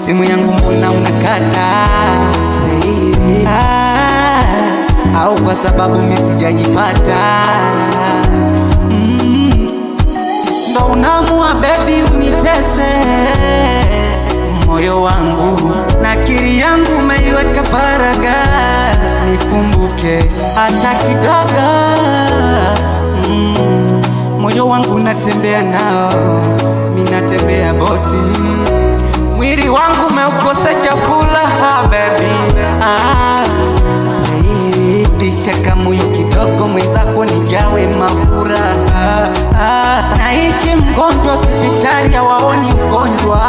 Simu yangu mbona unakata baby? Au kwa sababu mimi sijajipata? Ndo unaamua baby unitese moyo wangu na akili yangu umeiweka faraga, nikumbuke hata kidogo. Moyo wangu natembea nao, mimi natembea boti, mwili wangu umeukosa chakula baby. Bichaka moyo kidogo mwenzako nijawe mafura. Naishi mgonjwa hospitali hawaoni ugonjwa.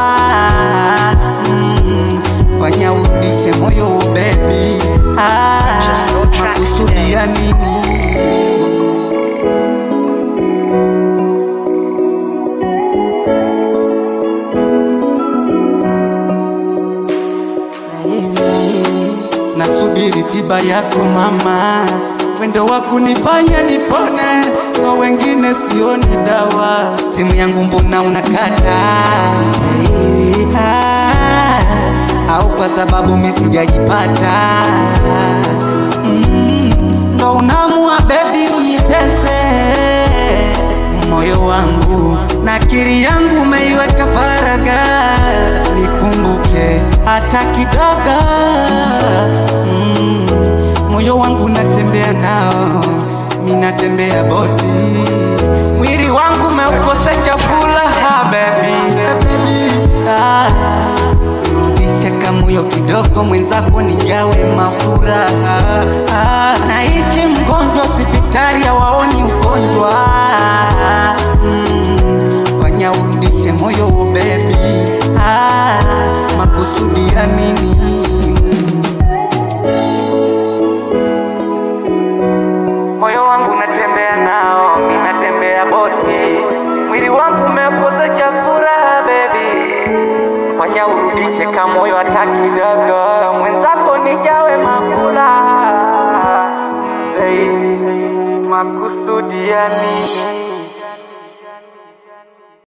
Fanya urudishe moyo baby. Makusudia nini? Nasubiri tiba yako mama, wendo wakunifanya nipone, kwa wengine sioni dawa. Simu yangu mbona unakata? Au kwa sababu mimi sijajipata? Ndo unaamua baby unitese moyo wangu na akili yangu umeiweka faraga, nikumbuke hata kidogo. Moyo wangu natembea nao, mimi natembea boti, mwili wangu umeukosa chakula baby. Rudisha moyo kidogo mwenzako nijawe mafura. Naishi mgonjwa hospitali hawaoni ugonjwa. Fanya urudishe moyo baby. Makusudia nini? Moyo wangu natembea nao, mimi natembea boti, mwili wangu umekosa chakula baby. Fanya urudishe kama moyo hata kidogo, mwenzako nijawe makula. Makusudia nini?